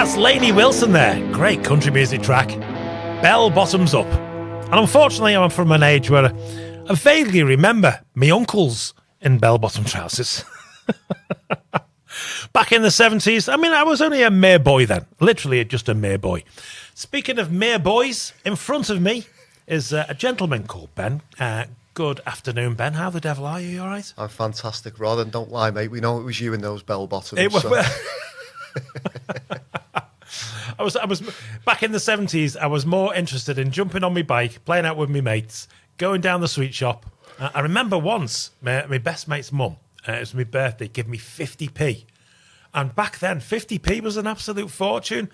That's Lainey Wilson there. Great country music track. Bell Bottoms Up. And unfortunately, I'm from an age where I vaguely remember me uncles in bell-bottom trousers. Back in the 70s, I mean, I was only a mere boy then. Literally just a mere boy. Speaking of mere boys, in front of me is a gentleman called Ben. Good afternoon, Ben. How the devil are you? You all right? I'm fantastic, Rod, and don't lie, mate. We know it was you in those bell bottoms. It was. So. I was back in the 70s. I was more interested in jumping on my bike, playing out with my mates, going down the sweet shop. I remember once my best mate's mum. It was my birthday. Gave me 50p, and back then 50p was an absolute fortune.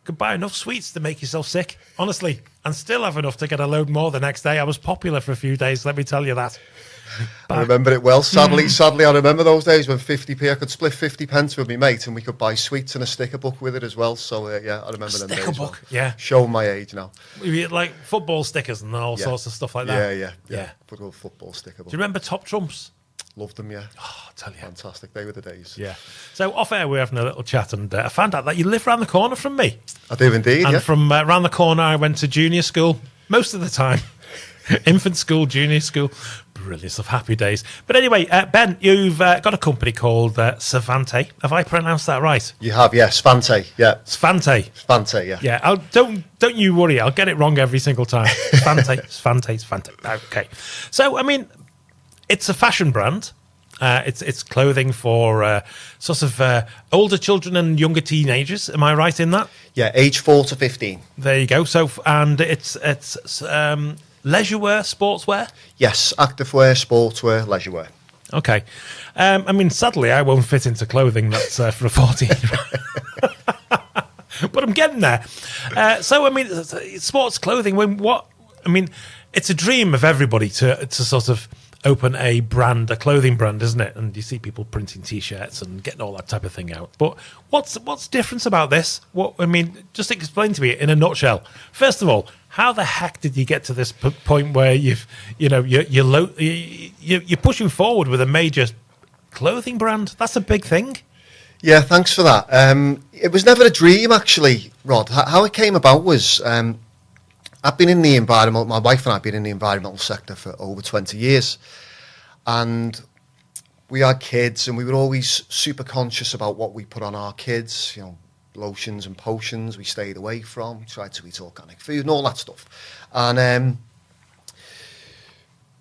Could buy enough sweets to make yourself sick, honestly, and still have enough to get a load more the next day. I was popular for a few days, let me tell you that. I remember it well. Sadly, I remember those days when 50p, I could split 50 pence with my mate and we could buy sweets and a sticker book with it as well. So, yeah, I remember them days. Sticker book, well. yeah. Showing my age now. Like football stickers and all sorts of stuff like that. Yeah. Put a football sticker book. Do you remember Top Trumps? Loved them, yeah. Oh, I'll tell you. Fantastic. They were the days. Yeah. So off air, we're having a little chat, and I found out that you live around the corner from me. I do indeed, and yeah. from around the corner, I went to junior school most of the time. Infant school, junior school. Brilliant stuff. Happy days. But anyway, Ben, you've got a company called Svante. Have I pronounced that right? You have, yeah. Svante, yeah. Svante, yeah. Yeah. Don't you worry. I'll get it wrong every single time. Svante. Okay. So, I mean, it's a fashion brand. It's clothing for sort of older children and younger teenagers. Am I right in that? Yeah, age 4 to 15. There you go. So, and it's leisure wear, sportswear? Yes, activewear, sportswear, leisure wear. Okay. I mean, sadly, I won't fit into clothing that's for a 14-year-old. But I'm getting there. So, I mean, sports clothing, it's a dream of everybody to sort of open a clothing brand, isn't it? And you see people printing T-shirts and getting all that type of thing out. But what's different about this? Just explain to me in a nutshell. First of all, how the heck did you get to this point where you're pushing forward with a major clothing brand? That's a big thing. Yeah, thanks for that. It was never a dream, actually, Rod. How it came about was I've been in the environment. My wife and I have been in the environmental sector for over 20 years, and we had kids, and we were always super conscious about what we put on our kids. You know, lotions and potions we stayed away from. Tried to eat organic food and all that stuff. And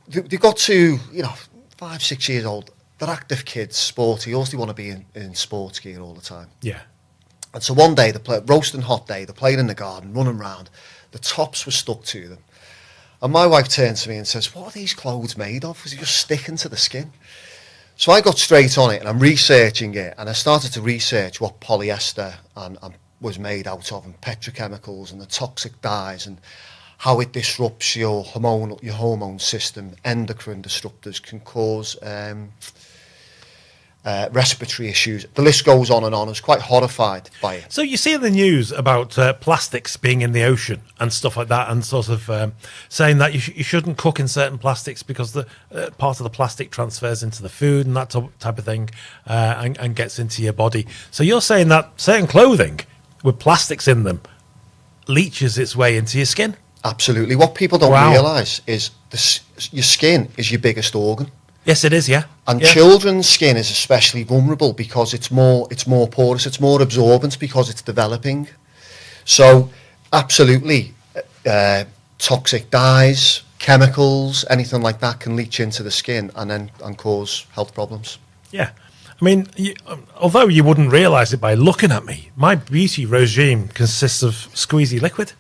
they got to 5-6 years old. They're active kids, sporty. Also, they want to be in sports gear all the time. Yeah. And so one day, roasting hot day, they're playing in the garden, running around. The tops were stuck to them. And my wife turned to me and says, "What are these clothes made of? Because they're just sticking to the skin." So I got straight on it and I'm researching it. And I started to research what polyester was made out of, and petrochemicals and the toxic dyes and how it disrupts your hormone system. Endocrine disruptors can cause respiratory issues. The list goes on and on. I was quite horrified by it. So you see in the news about plastics being in the ocean and stuff like that, and sort of saying that you shouldn't cook in certain plastics because the part of the plastic transfers into the food and that type of thing, and gets into your body. So you're saying that certain clothing with plastics in them leaches its way into your skin? Absolutely. What people don't realise is your skin is your biggest organ. Yes, it is, yeah. And children's skin is especially vulnerable because it's more porous, it's more absorbent because it's developing. So, absolutely, toxic dyes, chemicals, anything like that can leach into the skin and cause health problems. Yeah. I mean, although you wouldn't realise it by looking at me, my beauty regime consists of squeezy liquid.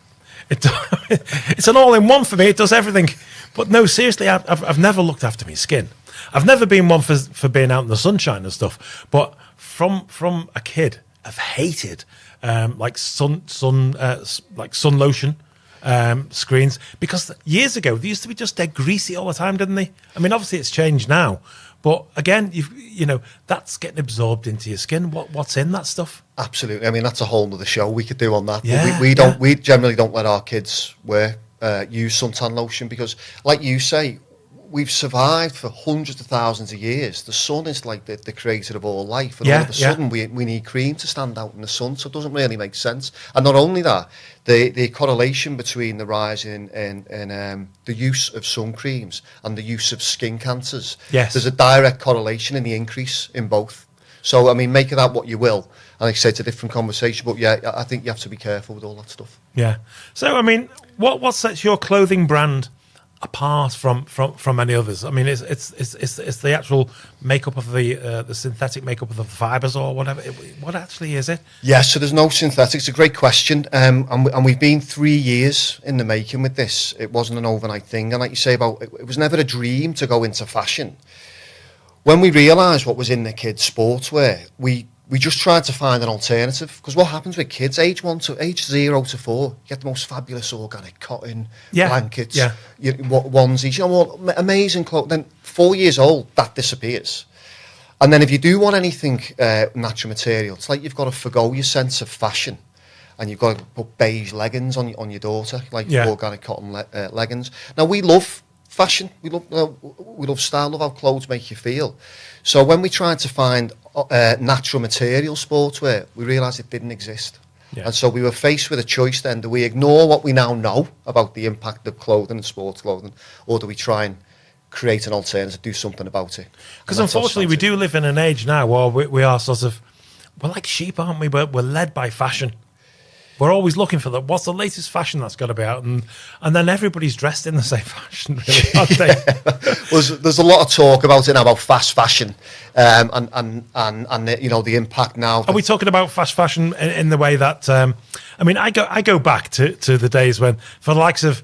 It's an all-in-one for me. It does everything. But no, seriously, I've never looked after my skin. I've never been one for being out in the sunshine and stuff. But from a kid, I've hated like sun lotion screens, because years ago they used to be just dead greasy all the time, didn't they? I mean, obviously it's changed now, but again, you know that's getting absorbed into your skin. What's in that stuff? Absolutely. I mean, that's a whole other show we could do on that. Yeah, we generally don't let our kids use suntan lotion because, like you say, we've survived for hundreds of thousands of years. The sun is like the creator of all life, and all of a sudden we need cream to stand out in the sun, so it doesn't really make sense. And not only that, the correlation between the rise in the use of sun creams and the use of skin cancers, there's a direct correlation in the increase in both. So, I mean, make of that what you will. And like I say, it's a different conversation, but yeah, I think you have to be careful with all that stuff. Yeah. So, I mean, what sets your clothing brand apart from any others? I mean, it's the actual makeup of the synthetic makeup of the fibres or whatever. What actually is it? Yeah, so there's no synthetics. It's a great question, and we've been 3 years in the making with this. It wasn't an overnight thing, and like you say, it was never a dream to go into fashion. When we realised what was in the kids' sportswear, we just tried to find an alternative, because what happens with kids, age 0 to 4, you get the most fabulous organic cotton, blankets, onesies, amazing clothes. Then 4 years old, that disappears. And then if you do want anything natural material, it's like you've got to forgo your sense of fashion, and you've got to put beige leggings on your daughter, like organic cotton leggings. Now, we love fashion, we love style, love how clothes make you feel. So when we tried to find natural material sportswear, we realised it didn't exist. And so we were faced with a choice then: do we ignore what we now know about the impact of clothing and sports clothing, or do we try and create an alternative, do something about it? Because unfortunately we do live in an age now where we are we're like sheep, aren't we? We're led by fashion. We're always looking for what's the latest fashion that's got to be out, and then everybody's dressed in the same fashion, really, aren't they? Well, there's a lot of talk about it now, about fast fashion, and the impact now. Are we talking about fast fashion in the way that I mean, I go back to the days when, for the likes of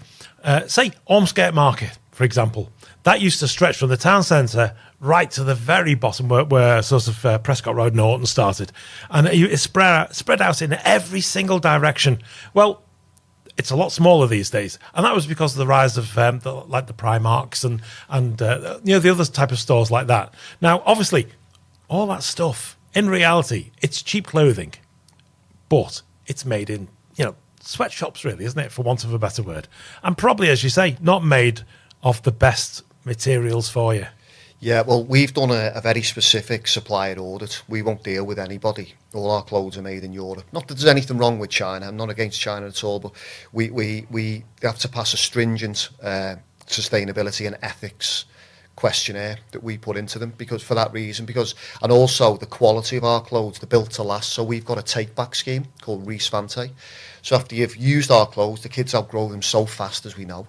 say Ormskirk Market, for example, that used to stretch from the town centre right to the very bottom where sort of Prescott Road Norton started. And it spread out in every single direction. Well, it's a lot smaller these days. And that was because of the rise of the Primarks and the other type of stores like that. Now, obviously, all that stuff, in reality, it's cheap clothing, but it's made in, sweatshops, really, isn't it, for want of a better word? And probably, as you say, not made of the best materials for you. Yeah, well, we've done a very specific supplier audit. We won't deal with anybody. All our clothes are made in Europe. Not that there's anything wrong with China. I'm not against China at all, but we have to pass a stringent sustainability and ethics questionnaire that we put into them, because for that reason, and also the quality of our clothes, they're built to last. So we've got a take-back scheme called Svante. So after you've used our clothes, the kids outgrow them so fast, as we know,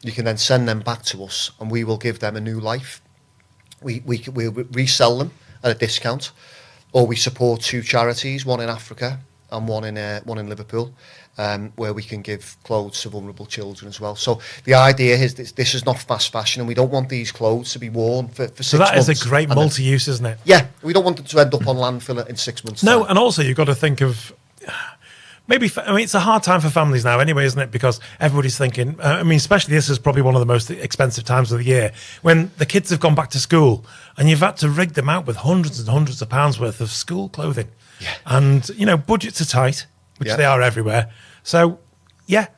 you can then send them back to us, and we will give them a new life. We resell them at a discount, or we support 2 charities, one in Africa and one in Liverpool, where we can give clothes to vulnerable children as well. So the idea is this is not fast fashion, and we don't want these clothes to be worn for 6 months. So that is a great multi-use, isn't it? Yeah, we don't want them to end up on landfill in 6 months' time. No, and also you've got to think of... it's a hard time for families now anyway, isn't it? Because everybody's thinking, especially this is probably one of the most expensive times of the year, when the kids have gone back to school and you've had to rig them out with hundreds and hundreds of pounds worth of school clothing. Yeah. And, budgets are tight, which they are everywhere. So,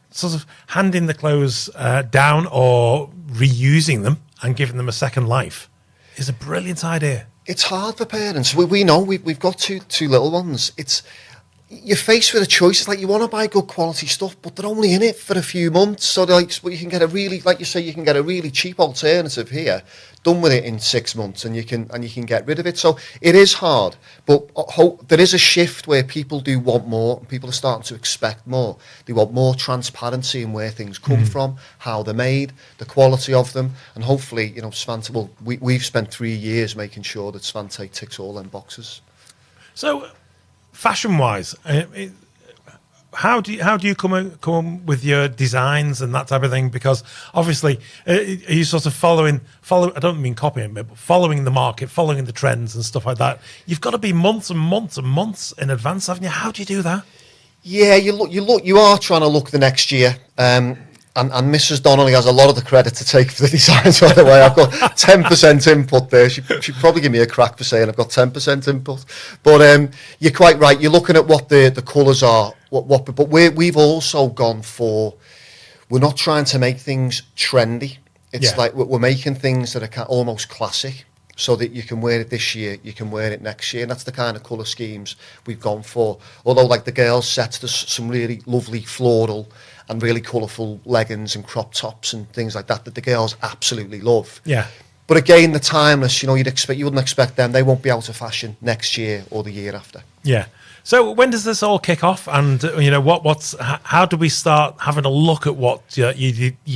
sort of handing the clothes down or reusing them and giving them a second life is a brilliant idea. It's hard for parents. We know we've got two little ones. You're faced with a choice. It's like you want to buy good quality stuff, but they're only in it for a few months. So you can get a really cheap alternative here, done with it in 6 months, and you can get rid of it. So it is hard, but there is a shift where people do want more. People are starting to expect more. They want more transparency in where things come from, how they're made, the quality of them, and hopefully, Svante. Well, we've spent 3 years making sure that Svante ticks all them boxes. So, fashion-wise, how do you come with your designs and that type of thing? Because obviously, are you sort of following? I don't mean copying, but following the market, following the trends and stuff like that. You've got to be months and months and months in advance, haven't you? How do you do that? Yeah, you are trying to look the next year. And Mrs. Donnelly has a lot of the credit to take for the designs, by the way. I've got 10% input there. She'd probably give me a crack for saying I've got 10% input. But you're quite right. You're looking at what the colours are. But we've also gone for... We're not trying to make things trendy. It's Yeah. like we're making things that are almost classic, so that you can wear it this year, you can wear it next year, and that's the kind of colour schemes we've gone for. Although, like the girls' sets, there's some really lovely floral and really colourful leggings and crop tops and things like that the girls absolutely love. Yeah. But again, the timeless, you know, you wouldn't expect them. They won't be out of fashion next year or the year after. Yeah. So when does this all kick off? And how do we start having a look at what your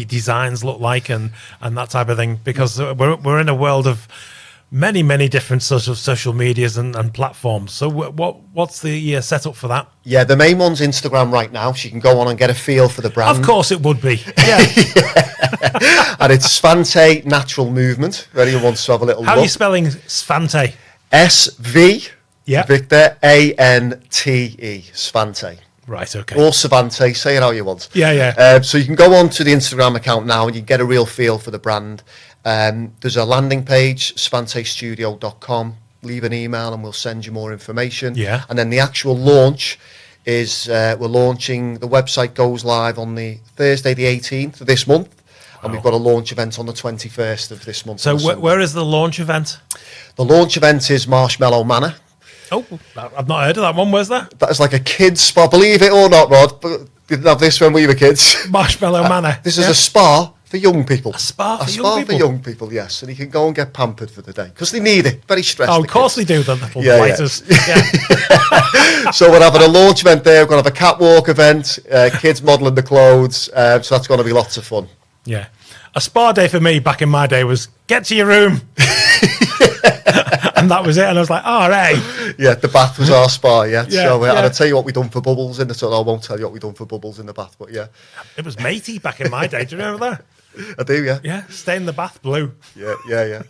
designs look like and that type of thing? Because we're in a world of many different sort of social medias and platforms. So what's the setup for that? Yeah, the main one's Instagram right now, so you can go on and get a feel for the brand. Of course it would be. Yeah. And it's Svante Natural Movement. If anyone wants to have a little How look. are you spelling Svante? SV, Yeah. Victor, ANTE, Svante. Right, okay. Or Svante, say it how you want. Yeah. So you can go on to the Instagram account now and you get a real feel for the brand. There's a landing page, svantestudio.com. Leave an email and we'll send you more information. Yeah. And then the actual launch is we're launching, the website goes live on the Thursday the 18th of this month. And we've got a launch event on the 21st of this month. So where is the launch event? The launch event is Marshmallow Manor. Oh, I've not heard of that one. Where's that? That is like a kids spa, believe it or not, Rod. But we didn't have this when we were kids. Marshmallow Manor. This is a spa for young people. A spa for a young spa people? for young people, yes. And you can go and get pampered for the day because they need it. Very stressed. Oh, the of course kids. they do, the little Yeah, yeah. blighters. Yeah. So we're having a launch event there. We're going to have a catwalk event, kids modelling the clothes. So that's going to be lots of fun. Yeah. A spa day for me back in my day was get to your room. And that was it. And I was like, all right. Yeah, the bath was our spa, yeah. Yeah, So, yeah. and I'll tell you what we done for bubbles in the... So I won't tell you what we done for bubbles in the bath, but yeah. It was matey back in my day. Do you remember that? I do, yeah. Yeah. Stay in the bath blue. Yeah.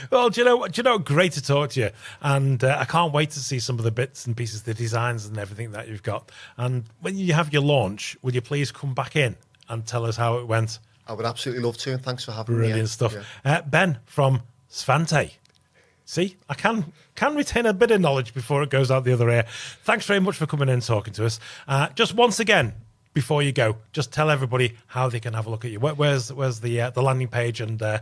Well, do you know, great to talk to you. And I can't wait to see some of the bits and pieces, the designs and everything that you've got. And when you have your launch, would you please come back in and tell us how it went? I would absolutely love to, and thanks for having me. Brilliant stuff. Yeah. Ben from Svante. See, I can retain a bit of knowledge before it goes out the other ear. Thanks very much for coming in and talking to us. Just once again, before you go, just tell everybody how they can have a look at you. Where's the landing page and the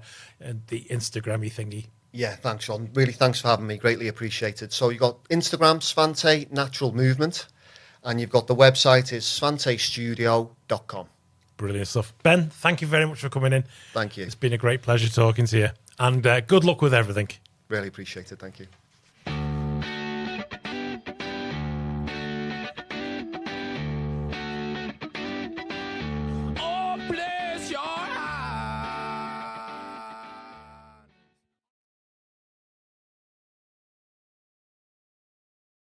Instagram-y thingy? Yeah, thanks, Sean. Really, thanks for having me. Greatly appreciated. So you've got Instagram, Svante Natural Movement, and you've got the website is svantestudio.com. Brilliant stuff. Ben, thank you very much for coming in. Thank you. It's been a great pleasure talking to you. And good luck with everything. Really appreciate it. Thank you.